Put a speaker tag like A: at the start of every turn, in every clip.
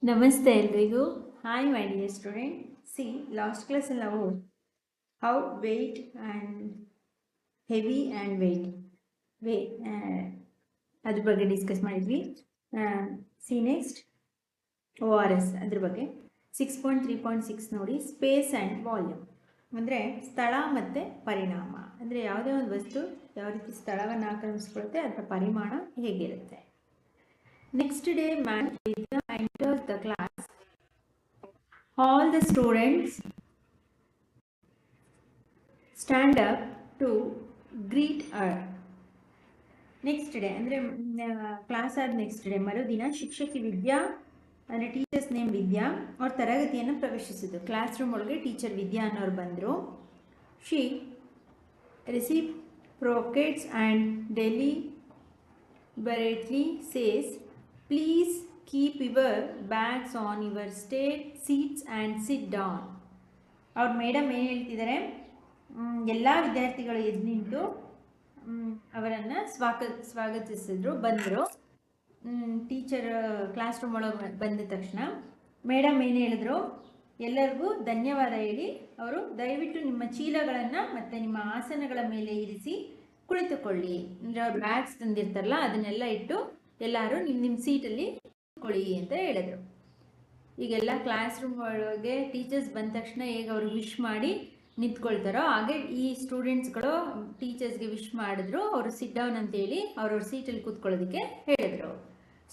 A: Namaste ಎಲ್ರಿಗೂ. Hi my dear student. See, last class ನಾವು how weight and heavy and weight ಅದ್ರ ಬಗ್ಗೆ discuss ಮಾಡಿದ್ವಿ. See next ORS ಅದ್ರ ಬಗ್ಗೆ 6.3.6 ನೋಡಿ, ಸ್ಪೇಸ್ ಆ್ಯಂಡ್ ವಾಲ್ಯೂಮ್ ಅಂದರೆ ಸ್ಥಳ ಮತ್ತು ಪರಿಣಾಮ. ಅಂದರೆ ಯಾವುದೇ ಒಂದು ವಸ್ತು ಯಾವ ರೀತಿ ಸ್ಥಳವನ್ನು ಆಕ್ರಮಿಸ್ಕೊಳುತ್ತೆ, ಅದರ ಪರಿಮಾಣ ಹೇಗಿರುತ್ತೆ. Next day, Madam Vidya enters the class. All the students stand up to greet her. Next day, ಅಂದರೆ ಕ್ಲಾಸ್ ಆದ ನೆಕ್ಸ್ಟ್ ಡೇ ಮರುದಿನ ಶಿಕ್ಷಕಿ ವಿದ್ಯಾ ಅಂದರೆ ಟೀಚರ್ಸ್ ನೇಮ್ ವಿದ್ಯಾ ಅವ್ರ ತರಗತಿಯನ್ನು ಪ್ರವೇಶಿಸಿದ್ರು. ಕ್ಲಾಸ್ ರೂಮ್ ಒಳಗೆ ಟೀಚರ್ ವಿದ್ಯಾ ಅನ್ನೋರು ಬಂದರು. She reciprocates and deliberately says, please keep your bags on your seats and sit down. ಅವ್ರ ಮೇಡಮ್ ಏನು ಹೇಳ್ತಿದ್ದಾರೆ, ಎಲ್ಲ ವಿದ್ಯಾರ್ಥಿಗಳು ಎದ್ದು ನಿಂತು ಅವರನ್ನು ಸ್ವಾಗತಿಸಿದ್ರು. ಬಂದರು. ಟೀಚರ್ ಕ್ಲಾಸ್ ರೂಮ್ ಒಳಗೆ ಬಂದ ತಕ್ಷಣ ಮೇಡಮ್ ಏನು ಹೇಳಿದ್ರು, ಎಲ್ಲರಿಗೂ ಧನ್ಯವಾದ ಹೇಳಿ ಅವರು ದಯವಿಟ್ಟು ನಿಮ್ಮ ಚೀಲಗಳನ್ನು ಮತ್ತು ನಿಮ್ಮ ಆಸನಗಳ ಮೇಲೆ ಇರಿಸಿ ಕುಳಿತುಕೊಳ್ಳಿ. ಅಂದರೆ ಅವ್ರು ಬ್ಯಾಗ್ಸ್ ತಂದಿರ್ತಾರಲ್ಲ ಅದನ್ನೆಲ್ಲ ಇಟ್ಟು ಎಲ್ಲರೂ ನಿಮ್ಮ ಸೀಟಲ್ಲಿ ಕುತ್ಕೊಳ್ಳಿ ಅಂತ ಹೇಳಿದ್ರು. ಈಗೆಲ್ಲ ಕ್ಲಾಸ್ ರೂಮ್ ಒಳಗೆ ಟೀಚರ್ಸ್ ಬಂದ ತಕ್ಷಣ ಹೇಗೆ ಅವರು ವಿಶ್ ಮಾಡಿ ನಿಂತ್ಕೊಳ್ತಾರೋ ಹಾಗೆ ಈ ಸ್ಟೂಡೆಂಟ್ಸ್ಗಳು ಟೀಚರ್ಸ್ಗೆ ವಿಶ್ ಮಾಡಿದ್ರು. ಅವರು ಸಿಟ್ ಡೌನ್ ಅಂತೇಳಿ ಅವ್ರವ್ರ ಸೀಟಲ್ಲಿ ಕೂತ್ಕೊಳ್ಳೋದಕ್ಕೆ ಹೇಳಿದ್ರು.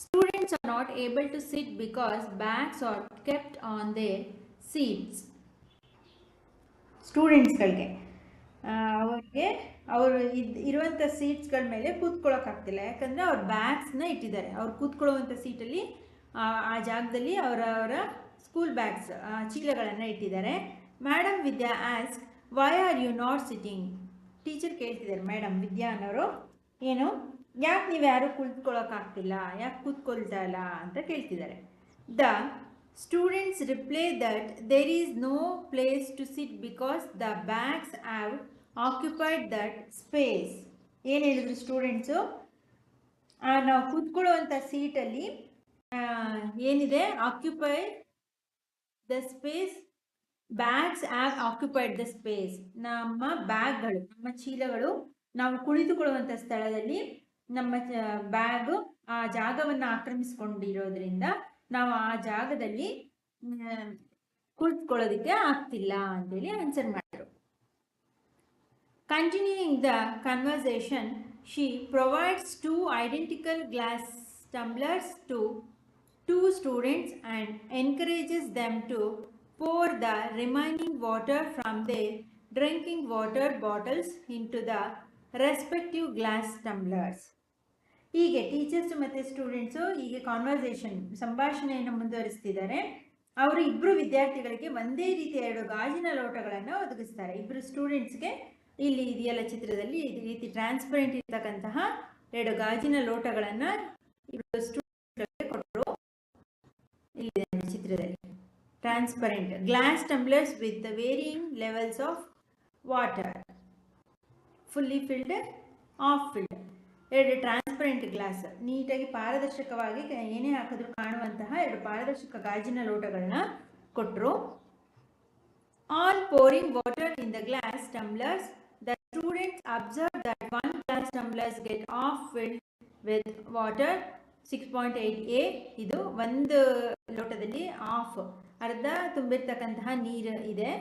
A: Students are not able to sit because bags are kept on their seats. ಸ್ಟೂಡೆಂಟ್ಸ್ಗಳಿಗೆ ಅವ್ರಿಗೆ ಅವರು ಇರುವಂಥ ಸೀಟ್ಸ್ಗಳ ಮೇಲೆ ಕೂತ್ಕೊಳ್ಳೋಕ್ಕಾಗ್ತಿಲ್ಲ, ಯಾಕಂದರೆ ಅವ್ರ ಬ್ಯಾಗ್ಸ್ನ ಇಟ್ಟಿದ್ದಾರೆ. ಅವ್ರು ಕೂತ್ಕೊಳ್ಳುವಂಥ ಸೀಟಲ್ಲಿ ಆ ಜಾಗದಲ್ಲಿ ಅವರ ಸ್ಕೂಲ್ ಬ್ಯಾಗ್ಸ್ ಚೀಲಗಳನ್ನು ಇಟ್ಟಿದ್ದಾರೆ. Madam Vidya ask, why are you not sitting? Teacher ಕೇಳ್ತಿದ್ದಾರೆ ಮೇಡಮ್ ವಿದ್ಯಾ ಅನ್ನೋರು, ಏನು ಯಾಕೆ ನೀವು ಯಾರು ಕೂತ್ಕೊಳ್ಳೋಕ್ಕಾಗ್ತಿಲ್ಲ, ಯಾಕೆ ಕೂತ್ಕೊಳ್ತಾ ಇಲ್ಲ ಅಂತ ಕೇಳ್ತಿದ್ದಾರೆ. The students reply that there is no place to sit because the bags have occupied that space. ಏನು ಹೇಳಿದ್ರು ಸ್ಟೂಡೆಂಟ್ಸು, ನಾವು ಕೂತ್ಕೊಳ್ಳುವಂಥ ಸೀಟಲ್ಲಿ ಏನಿದೆ, occupied the space, bags have occupied the space. ನಮ್ಮ ಬ್ಯಾಗ್ಗಳು, ನಮ್ಮ ಚೀಲಗಳು ನಾವು ಕುಳಿತುಕೊಳ್ಳುವಂಥ ಸ್ಥಳದಲ್ಲಿ ನಮ್ಮ ಬ್ಯಾಗು ಆ ಜಾಗವನ್ನು ಆಕ್ರಮಿಸ್ಕೊಂಡಿರೋದ್ರಿಂದ ನಾವು ಆ ಜಾಗದಲ್ಲಿ ಕುಳಿತುಕೊಳ್ಳೋದಕ್ಕೆ ಆಗ್ತಿಲ್ಲ ಅಂತೇಳಿ ಆನ್ಸರ್ ಮಾಡಿದ್ರು. Continuing the conversation, she provides 2 identical glass tumblers to 2 students and encourages them to pour the remaining water from their drinking water bottles into the respective glass tumblers. ಹೀಗೆ ಟೀಚರ್ಸು ಮತ್ತು ಸ್ಟೂಡೆಂಟ್ಸು ಹೀಗೆ ಸಂಭಾಷಣೆಯನ್ನು ಮುಂದುವರಿಸ್ತಿದ್ದಾರೆ. ಅವರು ಇಬ್ಬರು ವಿದ್ಯಾರ್ಥಿಗಳಿಗೆ ಒಂದೇ ರೀತಿಯ 2 ಗಾಜಿನ ಲೋಟಗಳನ್ನು ಒದಗಿಸ್ತಾರೆ. ಇಬ್ಬರು ಸ್ಟೂಡೆಂಟ್ಸ್ಗೆ ಇಲ್ಲಿ ಇದೆಯಲ್ಲ ಚಿತ್ರದಲ್ಲಿ ಈ ರೀತಿ ಟ್ರಾನ್ಸ್ಪರೆಂಟ್ ಇರ್ತಕ್ಕಂತಹ 2 ಗಾಜಿನ ಲೋಟಗಳನ್ನು ಇಬ್ಬರು ಸ್ಟೂಡೆಂಟ್ಸ್ಗಳಿಗೆ ಕೊಟ್ಟರು. ಇಲ್ಲಿ ಚಿತ್ರದಲ್ಲಿ transparent glass tumblers with varying levels of water, fully filled, half filled. 2 transparent glass, ನೀಟಾಗಿ ಪಾರದರ್ಶಕವಾಗಿ ಏನೇ ಹಾಕಿದ್ರು ಕಾಣುವಂತಹ 2 ಪಾರದರ್ಶಕ ಗಾಜಿನ ಲೋಟಗಳನ್ನ ಕೊಟ್ಟರು. On pouring water in the glass tumblers, the students observe that one glass tumblers get half filled with water. 6.8a ಇದು ಒಂದು ಲೋಟದಲ್ಲಿ ಅರ್ಧ ತುಂಬಿರ್ತಕ್ಕಂತಹ ನೀರು ಇದೆ.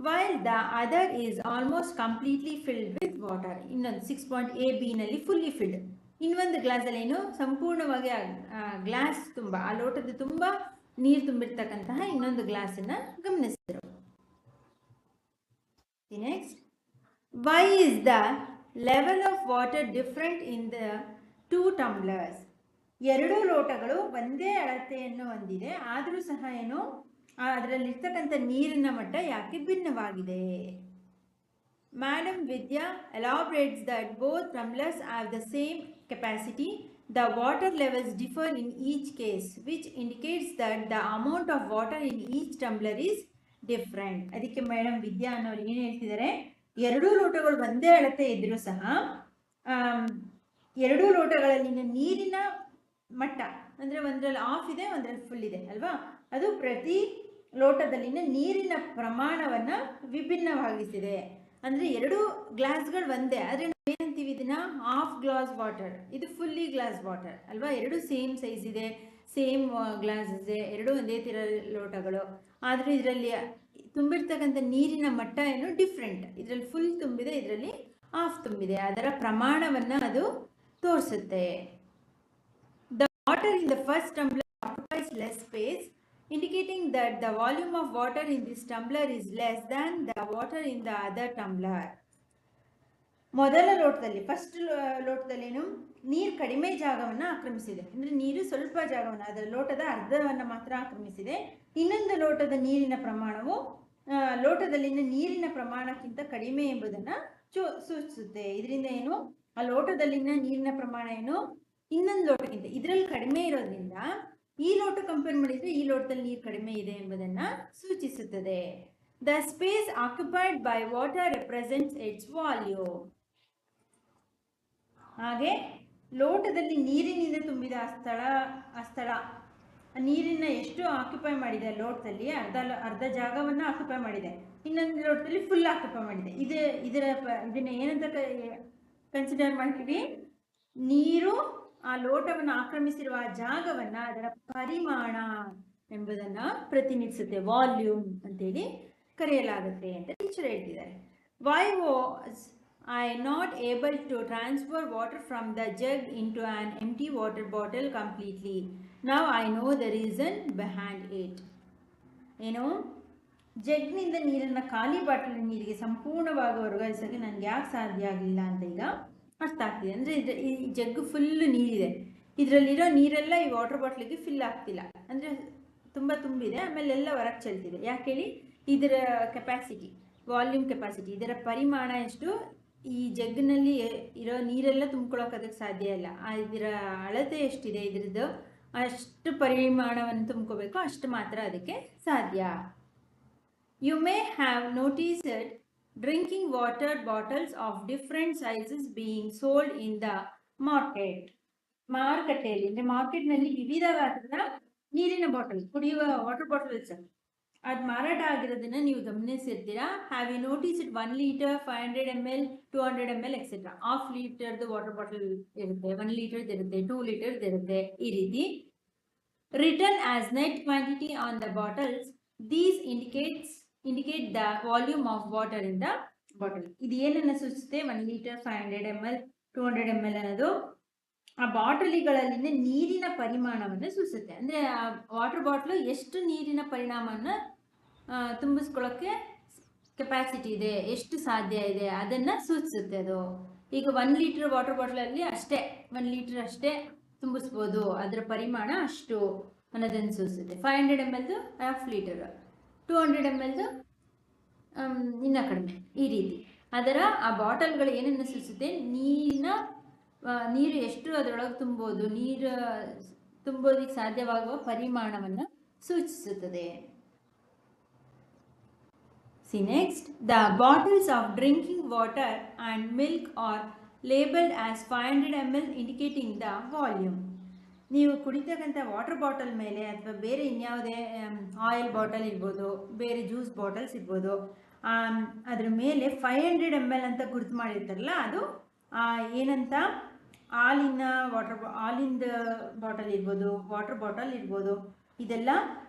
A: while the other is almost completely filled with water. ಇನ್ನೊಂದು 6.ab ನಲ್ಲಿ ಫುಲ್ಲಿ ಫಿಲ್ಡ್, ಇನ್ನೊಂದು ಗ್ಲಾಸಲ್ಲಿ ಏನು ಸಂಪೂರ್ಣವಾಗಿ ಗ್ಲಾಸ್ ತುಂಬ, ಆ ಲೋಟದ ತುಂಬ ನೀರು ತುಂಬಿರ್ತಕ್ಕಂತಹ ಇನ್ನೊಂದು ಗ್ಲಾಸನ್ನು ಗಮನಿಸಿದರು. Next, why is the level of water different in the 2 tumblers? 2 ಲೋಟಗಳು ಒಂದೇ ಅಳತೆಯನ್ನು ಹೊಂದಿದೆ, ಆದರೂ ಸಹ ಏನು ಅದರಲ್ಲಿರ್ತಕ್ಕಂಥ ನೀರಿನ ಮಟ್ಟ ಯಾಕೆ ಭಿನ್ನವಾಗಿದೆ? Madam Vidya elaborates that both tumblers have the same capacity. The water levels differ in each case, which indicates that the amount of water in each tumbler is different. ಅದಕ್ಕೆ ಮೇಡಮ್ ವಿದ್ಯಾ ಅನ್ನೋರು ಏನು ಹೇಳ್ತಿದ್ದಾರೆ, 2 ಲೋಟಗಳು ಒಂದೇ ಅಳತೆ ಇದ್ದರೂ ಸಹ 2 ಲೋಟಗಳಲ್ಲಿನ ನೀರಿನ ಮಟ್ಟ ಅಂದರೆ ಒಂದರಲ್ಲಿ ಆಫ್ ಇದೆ, ಒಂದರಲ್ಲಿ ಫುಲ್ ಇದೆ ಅಲ್ವಾ. ಅದು ಪ್ರತಿ ಲೋಟದಲ್ಲಿನ ನೀರಿನ ಪ್ರಮಾಣವನ್ನು ವಿಭಿನ್ನವಾಗಿಸಿದೆ. ಅಂದರೆ ಎರಡು ಗ್ಲಾಸ್ಗಳು ಒಂದೇ, ಆದರೆ ನಾವು ಏನಂತೀವಿ ಇದನ್ನ ಹಾಫ್ ಗ್ಲಾಸ್ ವಾಟರ್, ಇದು ಫುಲ್ಲಿ ಗ್ಲಾಸ್ ವಾಟರ್ ಅಲ್ವಾ. ಎರಡು ಸೇಮ್ ಸೈಜ್ ಇದೆ, ಸೇಮ್ ಗ್ಲಾಸ್ ಇದೆ, ಎರಡು ಒಂದೇ ಥರ ಲೋಟಗಳು. ಆದರೆ ಇದರಲ್ಲಿ ತುಂಬಿರ್ತಕ್ಕಂಥ ನೀರಿನ ಮಟ್ಟ ಏನು ಡಿಫ್ರೆಂಟ್. ಇದರಲ್ಲಿ ಫುಲ್ ತುಂಬಿದೆ, ಇದರಲ್ಲಿ ಹಾಫ್ ತುಂಬಿದೆ. ಅದರ ಪ್ರಮಾಣವನ್ನು ಅದು ತೋರಿಸುತ್ತೆ. The water in the first tumbler occupies less space, indicating that the volume of water in this tumbler is less than the water in the other tumbler. ಮೊದಲ ಲೋಟದಲ್ಲಿ, ಫಸ್ಟ್ ಲೋಟದಲ್ಲೇನು ನೀರು ಕಡಿಮೆ ಜಾಗವನ್ನು ಆಕ್ರಮಿಸಿದೆ, ಅಂದರೆ ನೀರು ಸ್ವಲ್ಪ ಜಾಗವನ್ನು, ಅದರ ಲೋಟದ ಅರ್ಧವನ್ನು ಮಾತ್ರ ಆಕ್ರಮಿಸಿದೆ. ಇನ್ನೊಂದು ಲೋಟದ ನೀರಿನ ಪ್ರಮಾಣವು ಲೋಟದಲ್ಲಿನ ನೀರಿನ ಪ್ರಮಾಣಕ್ಕಿಂತ ಕಡಿಮೆ ಎಂಬುದನ್ನು ಸೂಚಿಸುತ್ತೆ. ಇದರಿಂದ ಏನು, ಆ ಲೋಟದಲ್ಲಿನ ನೀರಿನ ಪ್ರಮಾಣ ಏನು ಇನ್ನೊಂದು ಲೋಟಕ್ಕಿಂತ ಇದರಲ್ಲಿ ಕಡಿಮೆ ಇರೋದ್ರಿಂದ ಈ ಲೋಟ ಕಂಪೇರ್ ಮಾಡಿದರೆ ಈ ಲೋಟದಲ್ಲಿ ನೀರು ಕಡಿಮೆ ಇದೆ ಎಂಬುದನ್ನು ಸೂಚಿಸುತ್ತದೆ. The space occupied by water represents it's volume. ಹಾಗೆ ಲೋಟದಲ್ಲಿ ನೀರಿನಿಂದ ತುಂಬಿದ ಆ ಸ್ಥಳ ನೀರಿನ ಎಷ್ಟು ಆಕ್ಯುಪೈ ಮಾಡಿದೆ, ಲೋಟದಲ್ಲಿ ಅರ್ಧ ಜಾಗವನ್ನು ಆಕ್ಯುಪೈ ಮಾಡಿದೆ, ಇನ್ನೊಂದು ಲೋಟದಲ್ಲಿ ಫುಲ್ ಆಕ್ಯುಪೈ ಮಾಡಿದೆ. ಇದನ್ನ ಏನಂತ ಕನ್ಸಿಡರ್ ಮಾಡ್ತೀವಿ, ನೀರು ಆ ಲೋಟವನ್ನು ಆಕ್ರಮಿಸಿರುವ ಜಾಗವನ್ನು ಅದರ ಪರಿಮಾಣ ಎಂಬುದನ್ನು ಪ್ರತಿನಿಧಿಸುತ್ತೆ, ವಾಲ್ಯೂಮ್ ಅಂತೇಳಿ ಕರೆಯಲಾಗುತ್ತೆ ಅಂತ ಟೀಚರ್ ಹೇಳ್ತಿದ್ದಾರೆ. Why was I not able to transfer water from the jug into an empty water bottle completely? Now I know the reason behind it. ಏನು, ಜಗ್ನಿಂದ ನೀರನ್ನು ಖಾಲಿ ಬಾಟಲ್ ನೀರಿಗೆ ಸಂಪೂರ್ಣವಾಗಿ ವರ್ಗಾಯಿಸೋಕ್ಕೆ ನನಗೆ ಯಾಕೆ ಸಾಧ್ಯ ಆಗಲಿಲ್ಲ ಅಂತ ಈಗ ಅರ್ಥ ಆಗ್ತಿದೆ. ಅಂದರೆ ಈ ಜಗ್ಗು ಫುಲ್ಲು ನೀರಿದೆ, ಇದರಲ್ಲಿರೋ ನೀರೆಲ್ಲ ಈ ವಾಟರ್ ಬಾಟ್ಲಿಗೆ ಫಿಲ್ ಆಗ್ತಿಲ್ಲ, ಅಂದರೆ ತುಂಬ ತುಂಬಿದೆ, ಆಮೇಲೆ ಎಲ್ಲ ಹೊರಗೆ ಚೆಲ್ತಿದೆ. ಯಾಕೆ ಹೇಳಿ, ಇದರ ಕೆಪಾಸಿಟಿ, ವಾಲ್ಯೂಮ್ ಕೆಪಾಸಿಟಿ, ಇದರ ಪರಿಮಾಣ ಎಷ್ಟು, ಈ ಜಗ್ಗಿನಲ್ಲಿ ಇರೋ ನೀರೆಲ್ಲ ತುಂಬ್ಕೊಳ್ಳೋಕೆ ಅದಕ್ಕೆ ಸಾಧ್ಯ ಇಲ್ಲ. ಇದರ ಅಳತೆ ಎಷ್ಟಿದೆ, ಇದ್ರದ್ದು ಅಷ್ಟು ಪರಿಮಾಣವನ್ನು ತುಂಬ್ಕೋಬೇಕು, ಅಷ್ಟು ಮಾತ್ರ ಅದಕ್ಕೆ ಸಾಧ್ಯ. You may have noticed drinking water bottles of different sizes being sold in the ಮಾರುಕಟ್ಟೆಯಲ್ಲಿ, ಅಂದರೆ ಮಾರ್ಕೆಟ್ನಲ್ಲಿ ವಿವಿಧ ಗಾತ್ರದ ನೀರಿನ ಬಾಟಲ್, ಕುಡಿಯುವ ವಾಟರ್ ಬಾಟಲ್ಸ್ ಅದು ಮಾರಾಟ ಆಗಿರೋದನ್ನ ನೀವು ಗಮನಿಸಿರ್ತೀರಾ. Have you noticed 1 litre, 500 ml, 200 ml etcetera. Half ಲೀಟರ್ದು ವಾಟರ್ ಬಾಟಲ್ ಇರುತ್ತೆ, 1 ಲೀಟರ್ದು ಇರುತ್ತೆ, 2 ಲೀಟರ್ದು ಇರುತ್ತೆ. ಈ ರೀತಿ written as net quantity on the bottles, these indicate the volume of water in the bottle. ಇದು ಏನನ್ನು ಸೂಚಿಸುತ್ತೆ, 1 ಲೀಟರ್, 500 ml, 200 ml ಅನ್ನೋದು ಆ ಬಾಟಲಿಗಳಲ್ಲಿನ ನೀರಿನ ಪರಿಮಾಣವನ್ನು ಸೂಚಿಸುತ್ತೆ. ಅಂದರೆ ಆ ವಾಟರ್ ಬಾಟ್ಲು ಎಷ್ಟು ನೀರಿನ ಪರಿಣಾಮವನ್ನು ತುಂಬಿಸ್ಕೊಳ್ಳೋಕ್ಕೆ ಕೆಪಾಸಿಟಿ ಇದೆ, ಎಷ್ಟು ಸಾಧ್ಯ ಇದೆ, ಅದನ್ನು ಸೂಚಿಸುತ್ತೆ ಅದು. ಈಗ 1 ಲೀಟರ್ ವಾಟರ್ ಬಾಟ್ಲಲ್ಲಿ ಅಷ್ಟೇ 1 ಲೀಟರ್ ಅಷ್ಟೇ ತುಂಬಿಸ್ಬೋದು, ಅದರ ಪರಿಮಾಣ ಅಷ್ಟು ಅನ್ನೋದನ್ನು ಸೂಚಿಸುತ್ತೆ. 500 ml ಹಾಫ್ ಲೀಟರ್, 200 ml ಇನ್ನೂ ಕಡಿಮೆ. ಈ ರೀತಿ ಅದರ ಆ ಬಾಟಲ್ಗಳು ಏನನ್ನು ಸೂಚಿಸುತ್ತೆ, ನೀರು ಎಷ್ಟು ಅದರೊಳಗೆ ತುಂಬೋದು, ನೀರು ತುಂಬೋದಕ್ಕೆ ಸಾಧ್ಯವಾಗುವ ಪರಿಮಾಣವನ್ನು ಸೂಚಿಸುತ್ತದೆ. See next, the bottles of drinking water and milk are labeled as 500 ml indicating the volume. ನೀವು ಕುಡಿತಕ್ಕಂಥ ವಾಟರ್ ಬಾಟಲ್ ಮೇಲೆ ಅಥವಾ ಬೇರೆ ಇನ್ಯಾವುದೇ ಆಯಿಲ್ ಬಾಟಲ್ ಇರ್ಬೋದು, ಬೇರೆ ಜ್ಯೂಸ್ ಬಾಟಲ್ಸ್ ಇರ್ಬೋದು, ಅದ್ರ ಮೇಲೆ 500 ml ಅಂತ ಗುರುತು ಮಾಡಿರ್ತಾರಲ್ಲ, ಅದು ಏನಂತ ಹಾಲಿಂದ ಬಾಟಲ್ ಇರ್ಬೋದು, ವಾಟರ್ ಬಾಟಲ್ ಇರ್ಬೋದು, ಇದೆಲ್ಲ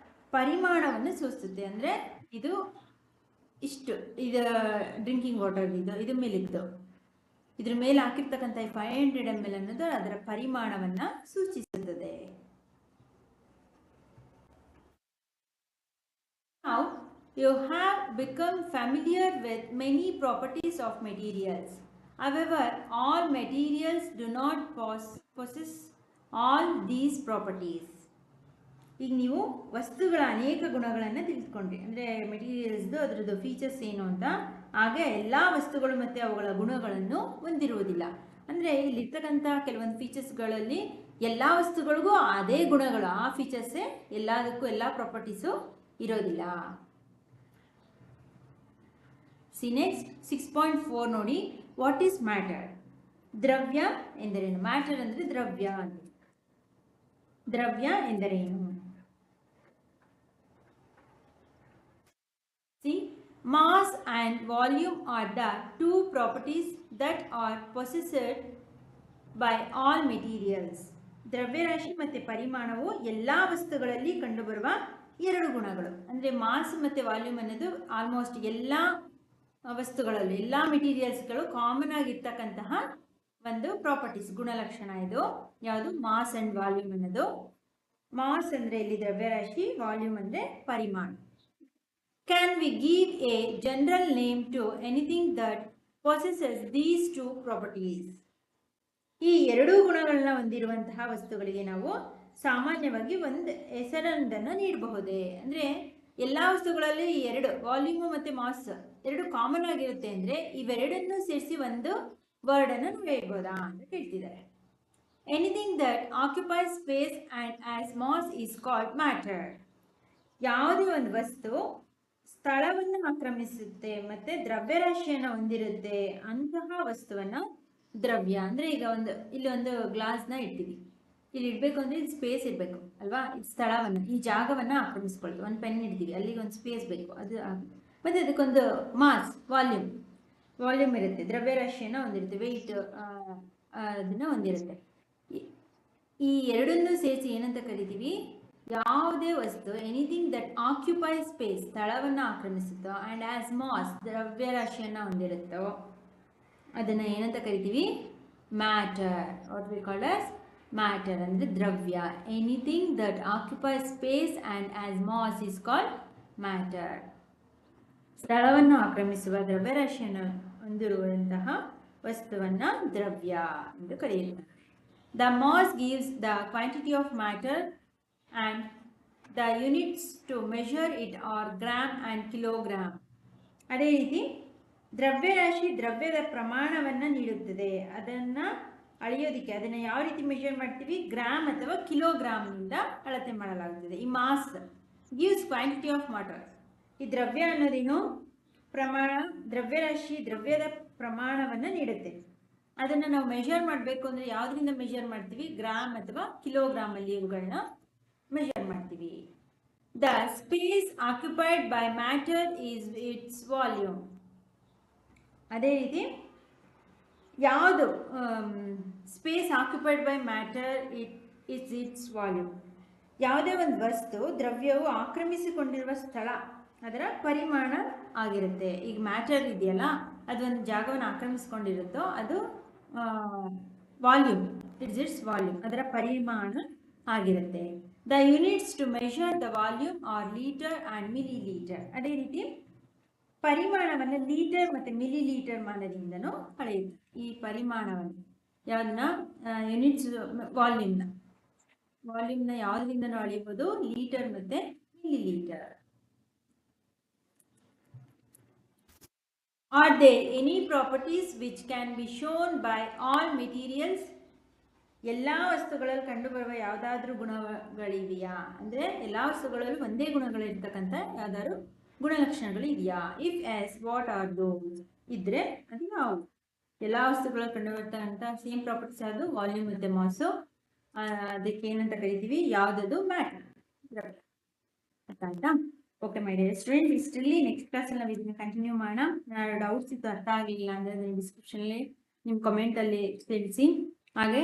A: ಪರಿಮಾಣವನ್ನು ಸೂಚಿಸುತ್ತೆ. ಅಂದರೆ ಇದು ಇಷ್ಟು, ಇದು ಡ್ರಿಂಕಿಂಗ್ ವಾಟರ್, ಇದು ಮಿಲ್ಕ್ದು, ಇದ್ರ ಮೇಲೆ ಹಾಕಿರ್ತಕ್ಕಂಥ 500 ml ಅನ್ನೋದು ಅದರ ಪರಿಮಾಣವನ್ನು ಸೂಚಿಸುತ್ತದೆ. Now you have become familiar with many properties of materials. However, all materials do not possess all these properties. ಈಗ ನೀವು ವಸ್ತುಗಳ ಅನೇಕ ಗುಣಗಳನ್ನು ತಿಳಿದುಕೊಂಡ್ರಿ, ಅಂದರೆ ಮೆಟೀರಿಯಲ್ಸ್ದು ಅದರದ್ದು ಫೀಚರ್ಸ್ ಏನು ಅಂತ. ಹಾಗೆ ಎಲ್ಲ ವಸ್ತುಗಳು ಮತ್ತು ಅವುಗಳ ಗುಣಗಳನ್ನು ಹೊಂದಿರುವುದಿಲ್ಲ. ಅಂದರೆ ಇಲ್ಲಿರ್ತಕ್ಕಂಥ ಕೆಲವೊಂದು ಫೀಚರ್ಸ್ಗಳಲ್ಲಿ ಎಲ್ಲ ವಸ್ತುಗಳಿಗೂ ಅದೇ ಗುಣಗಳು, ಆ ಫೀಚರ್ಸೇ ಎಲ್ಲದಕ್ಕೂ ಎಲ್ಲ ಪ್ರಾಪರ್ಟೀಸು ಇರೋದಿಲ್ಲ. ಸಿ ನೆಕ್ಸ್ಟ್ 6.4 ನೋಡಿ, ವಾಟ್ ಈಸ್ ಮ್ಯಾಟರ್? ದ್ರವ್ಯ ಎಂದರೇನು? ಮ್ಯಾಟರ್ ಅಂದರೆ ದ್ರವ್ಯ ಅಂತ. ದ್ರವ್ಯ ಎಂದರೇನು? See, mass and volume are the two properties that are possessed by all materials. ದ್ರವ್ಯರಾಶಿ ಮತ್ತು ಪರಿಮಾಣವು ಎಲ್ಲ ವಸ್ತುಗಳಲ್ಲಿ ಕಂಡುಬರುವ ಎರಡು ಗುಣಗಳು. ಅಂದರೆ ಮಾಸ್ ಮತ್ತು ವಾಲ್ಯೂಮ್ ಅನ್ನೋದು ಆಲ್ಮೋಸ್ಟ್ ಎಲ್ಲ ವಸ್ತುಗಳಲ್ಲೂ ಎಲ್ಲ ಮೆಟೀರಿಯಲ್ಸ್ಗಳು ಕಾಮನ್ ಆಗಿರ್ತಕ್ಕಂತಹ ಒಂದು ಪ್ರಾಪರ್ಟೀಸ್, ಗುಣಲಕ್ಷಣ. ಇದು ಯಾವುದು? ಮಾಸ್ ಅಂಡ್ ವಾಲ್ಯೂಮ್ ಅನ್ನೋದು. ಮಾಸ್ ಅಂದರೆ ಇಲ್ಲಿ ದ್ರವ್ಯರಾಶಿ, ವಾಲ್ಯೂಮ್ ಅಂದರೆ ಪರಿಮಾಣ. Can we give a general name to anything that possesses these two properties? ಈ ಎರಡೂ ಗುಣಗಳನ್ನ ಹೊಂದಿರುವಂತಹ ವಸ್ತುಗಳಿಗೆ ನಾವು ಸಾಮಾನ್ಯವಾಗಿ ಒಂದು ಹೆಸರೊಂದನ್ನು ನೀಡಬಹುದೇ? ಅಂದರೆ ಎಲ್ಲ ವಸ್ತುಗಳಲ್ಲಿ ಈ ಎರಡು, ವಾಲ್ಯೂಮ್ ಮತ್ತು ಮಾಸ್ ಎರಡು ಕಾಮನ್ ಆಗಿರುತ್ತೆ. ಅಂದರೆ ಇವೆರಡನ್ನು ಸೇರಿಸಿ ಒಂದು ವರ್ಡನ್ನು ನಾವು ಹೇಳ್ಬೋದಾ ಅಂತ ಕೇಳ್ತಿದ್ದಾರೆ. Anything that occupies space and has mass is called matter. ಯಾವುದೇ ಒಂದು ವಸ್ತು ಸ್ಥಳವನ್ನು ಆಕ್ರಮಿಸುತ್ತೆ ಮತ್ತು ದ್ರವ್ಯರಾಶಿಯನ್ನು ಹೊಂದಿರುತ್ತೆ ಅಂತಹ ವಸ್ತುವನ್ನು ದ್ರವ್ಯ. ಅಂದರೆ ಈಗ ಇಲ್ಲಿ ಒಂದು ಗ್ಲಾಸ್ನ ಇಟ್ಟಿವಿ, ಇಲ್ಲಿ ಇಡಬೇಕು ಅಂದರೆ ಇದು ಸ್ಪೇಸ್ ಇರಬೇಕು ಅಲ್ವಾ? ಇದು ಸ್ಥಳವನ್ನು, ಈ ಜಾಗವನ್ನು ಆಕ್ರಮಿಸ್ಕೊಳ್ತೀವಿ. ಒಂದು ಪೆನ್ ಇಡ್ತೀವಿ, ಅಲ್ಲಿಗೆ ಒಂದು ಸ್ಪೇಸ್ ಬೇಕು, ಅದು ಮತ್ತು ಅದಕ್ಕೊಂದು ಮಾಸ್, ವಾಲ್ಯೂಮ್ ಇರುತ್ತೆ, ದ್ರವ್ಯರಾಶಿಯನ್ನು ಹೊಂದಿರುತ್ತೆ, ವೆಯ್ಟ್ ಅದನ್ನು ಹೊಂದಿರುತ್ತೆ. ಈ ಎರಡನ್ನೂ ಸೇರಿಸಿ ಏನಂತ ಕರಿತೀವಿ? ಯಾವುದೇ ವಸ್ತು ಎನಿಥಿಂಗ್ ದಟ್ ಆಕ್ಯುಪೈ ಸ್ಪೇಸ್, ಸ್ಥಳವನ್ನು ಆಕ್ರಮಿಸುತ್ತೋ, ಆ್ಯಂಡ್ ಆಸ್ ಮಾಸ್, ದ್ರವ್ಯರಾಶಿಯನ್ನು ಹೊಂದಿರುತ್ತೋ ಅದನ್ನು ಏನಂತ ಕರಿತೀವಿ? Matter. What we called as matter ಅಂದರೆ ದ್ರವ್ಯ. Anything that occupy space and has mass is called matter. ಸ್ಥಳವನ್ನು ಆಕ್ರಮಿಸುವ, ದ್ರವ್ಯರಾಶಿಯನ್ನು ಹೊಂದಿರುವಂತಹ ವಸ್ತುವನ್ನು ದ್ರವ್ಯ ಎಂದು ಕರೆಯುತ್ತಾರೆ. The mass gives the quantity of matter and the units to measure it are gram and kilogram. ಅದೇ ರೀತಿ ದ್ರವ್ಯರಾಶಿ ದ್ರವ್ಯದ ಪ್ರಮಾಣವನ್ನು ನೀಡುತ್ತದೆ. ಅದನ್ನು ಅಳೆಯೋದಕ್ಕೆ ಅದನ್ನು ಯಾವ ರೀತಿ ಮೆಷರ್ ಮಾಡ್ತೀವಿ? ಗ್ರಾಮ್ ಅಥವಾ ಕಿಲೋಗ್ರಾಮ್ನಿಂದ ಅಳತೆ ಮಾಡಲಾಗುತ್ತದೆ. ಈ ಮಾಸ್ ಗಿವ್ಸ್ ಕ್ವಾಂಟಿಟಿ ಆಫ್ ಮಾಟರ್. ಈ ದ್ರವ್ಯ ಅನ್ನೋದೇನು? ಪ್ರಮಾಣ. ದ್ರವ್ಯರಾಶಿ ದ್ರವ್ಯದ ಪ್ರಮಾಣವನ್ನು ನೀಡುತ್ತೆ. ಅದನ್ನು ನಾವು ಮೆಷರ್ ಮಾಡಬೇಕು ಅಂದರೆ ಯಾವುದರಿಂದ ಮೆಷರ್ ಮಾಡ್ತೀವಿ? ಗ್ರಾಮ್ ಅಥವಾ ಕಿಲೋಗ್ರಾಮಲ್ಲಿ ಇವುಗಳನ್ನ ಮೆಷರ್ ಮಾಡ್ತೀವಿ. The space occupied by matter is it's volume. ಅದೇ ರೀತಿ ಯಾವುದು space occupied by matter it's volume. ಯಾವುದೇ ಒಂದು ವಸ್ತು ದ್ರವ್ಯವು ಆಕ್ರಮಿಸಿಕೊಂಡಿರುವ ಸ್ಥಳ ಅದರ ಪರಿಮಾಣ ಆಗಿರುತ್ತೆ. ಈಗ ಮ್ಯಾಟರ್ ಇದೆಯಲ್ಲ, ಅದೊಂದು ಜಾಗವನ್ನು ಆಕ್ರಮಿಸಿಕೊಂಡಿರುತ್ತೋ ಅದು ವಾಲ್ಯೂಮ್, ಇಟ್ಸ್ ವಾಲ್ಯೂಮ್, ಅದರ ಪರಿಮಾಣ ಆಗಿರುತ್ತೆ. The units to measure the volume are litre and millilitre. ಅದೇ ರೀತಿ ಪರಿಮಾಣವನ್ನು ಲೀಟರ್ ಮತ್ತು ಮಿಲಿ ಲೀಟರ್ ಮಾನದಿಂದನೂ ಅಳೆಯುತ್ತೆ. ಈ ಪರಿಮಾಣವನ್ನು ಯಾವುದನ್ನ? ಯೂನಿಟ್ಸ್, ವಾಲ್ಯೂಮ್ನ ಯಾವುದರಿಂದನೂ ಅಳೆಯಬಹುದು? ಲೀಟರ್ ಮತ್ತು milli litre. Are there any properties which can be shown by all materials? ಎಲ್ಲ ವಸ್ತುಗಳಲ್ಲಿ ಕಂಡುಬರುವ ಯಾವುದಾದ್ರೂ ಗುಣಗಳಿವೆಯಾ? ಅಂದರೆ ಎಲ್ಲ ವಸ್ತುಗಳಲ್ಲೂ ಒಂದೇ ಗುಣಗಳಿರ್ತಕ್ಕಂಥ ಯಾವುದಾದ್ರು ಗುಣಲಕ್ಷಣಗಳು ಇದೆಯಾ? If yes, what are those? ಇದ್ರೆ ಅದು ಯಾವುದು? ಎಲ್ಲ ವಸ್ತುಗಳಲ್ಲಿ ಕಂಡುಬರ್ತಕ್ಕಂಥ ಸೇಮ್ ಪ್ರಾಪರ್ಟೀಸ್ ಯಾವುದು? ವಾಲ್ಯೂಮ್ ಮತ್ತು ಮಾಸು. ಅದಕ್ಕೆ ಏನಂತ ಕರಿತೀವಿ? ಯಾವುದದು? ಮ್ಯಾಟರ್. ಅರ್ಥ ಆಯ್ತಾ? ಓಕೆ ಮೈ ಡಿಯರ್ ಸ್ಟೂಡೆಂಟ್, ಇಷ್ಟರಲ್ಲಿ ನೆಕ್ಸ್ಟ್ ಕ್ಲಾಸಲ್ಲಿ ನಾವು ಇದನ್ನ ಕಂಟಿನ್ಯೂ ಮಾಡೋಣ. ನಾನು ಡೌಟ್ಸ್ ಇತ್ತು ಅರ್ಥ ಆಗಲಿಲ್ಲ ಅಂದರೆ ಅದನ್ನು ಡಿಸ್ಕ್ರಿಪ್ಷನಲ್ಲಿ ನಿಮ್ಮ ಕಮೆಂಟಲ್ಲಿ ತಿಳಿಸಿ. ಹಾಗೆ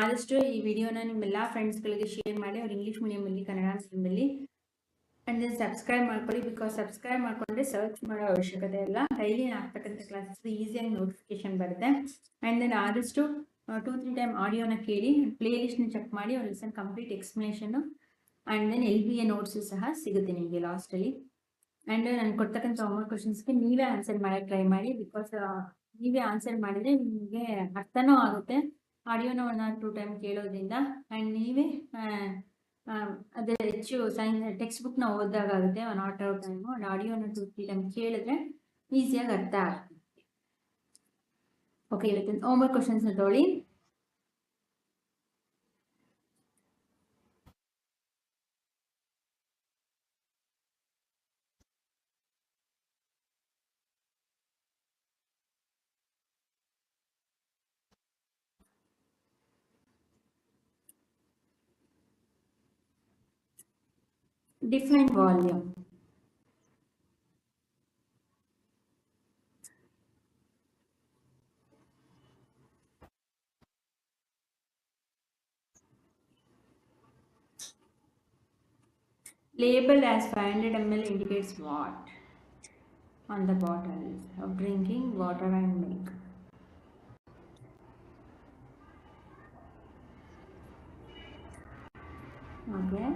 A: ಆದಷ್ಟು ಈ ವಿಡಿಯೋನ ನಿಮ್ಮೆಲ್ಲ ಫ್ರೆಂಡ್ಸ್ಗಳಿಗೆ ಶೇರ್ ಮಾಡಿ. ಅವ್ರು ಇಂಗ್ಲೀಷ್ ಮೀಡಿಯಮಲ್ಲಿ, ಕನ್ನಡ ಮೀಡಿಯಮಲ್ಲಿ. ಆ್ಯಂಡ್ ದೆನ್ ಸಬ್ಸ್ಕ್ರೈಬ್ ಮಾಡ್ಕೊಳ್ಳಿ. ಬಿಕಾಸ್ ಸಬ್ಸ್ಕ್ರೈಬ್ ಮಾಡಿಕೊಂಡ್ರೆ ಸರ್ಚ್ ಮಾಡೋ ಅವಶ್ಯಕತೆ ಇಲ್ಲ. ಡೈಲಿ ಆಗ್ತಕ್ಕಂಥ ಕ್ಲಾಸಸ್ ಈಸಿಯಾಗಿ ನೋಟಿಫಿಕೇಶನ್ ಬರುತ್ತೆ. ಆ್ಯಂಡ್ ದೆನ್ ಆದಷ್ಟು 2-3 ಟೈಮ್ ಆಡಿಯೋನ ಕೇಳಿ, ಪ್ಲೇ ಲಿಸ್ಟ್ನ ಚೆಕ್ ಮಾಡಿ. ಅವ್ರು ಲಿಸನ್ ಕಂಪ್ಲೀಟ್ ಎಕ್ಸ್ಪ್ಲನೇಷನ್ನು ಆ್ಯಂಡ್ ದೆನ್ LBA ನೋಟ್ಸು ಸಹ ಸಿಗುತ್ತೆ ನಿಮಗೆ ಲಾಸ್ಟಲ್ಲಿ. ಆ್ಯಂಡ್ ನಾನು ಕೊಡ್ತಕ್ಕಂಥ ಹೋಮ್ವರ್ಕ್ ಕ್ವಶನ್ಸ್ಗೆ ನೀವೇ ಆನ್ಸರ್ ಮಾಡೋಕ್ಕೆ ಟ್ರೈ ಮಾಡಿ. ಬಿಕಾಸ್ ನೀವೇ ಆನ್ಸರ್ ಮಾಡಿದರೆ ನಿಮಗೆ ಅರ್ಥನೂ ಆಗುತ್ತೆ. ಆಡಿಯೋನ 1 or 2 ಟೈಮ್ ಕೇಳೋದ್ರಿಂದ. ಆ್ಯಂಡ್ ನೀವೇ ಅದೇ ಹೆಚ್ಚು ಟೆಕ್ಸ್ಟ್ ಬುಕ್ನ ಓದಾಗುತ್ತೆ 1 or 2 ಟೈಮು. ಆ್ಯಂಡ್ ಆಡಿಯೋನ 2-3 ಟೈಮ್ ಕೇಳಿದ್ರೆ ಈಸಿಯಾಗಿ ಅರ್ಥ ಆಗುತ್ತೆ. ಓಕೆ, ಇವತ್ತಿನ ಹೋಮ್ವರ್ಕ್ ಕ್ವಶನ್ಸ್ನ ತೊಗೊಳ್ಳಿ. Define volume. Label as 500 ml indicates what? On the bottle of drinking water and milk. Okay.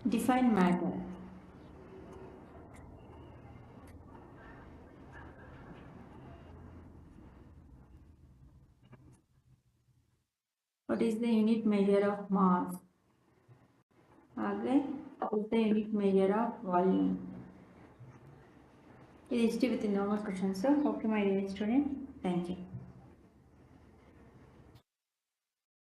A: Define matter. What is the unit measure of mass? Okay. What is the unit measure of volume? It is with the normal questions. So, okay, my dear student. Thank you.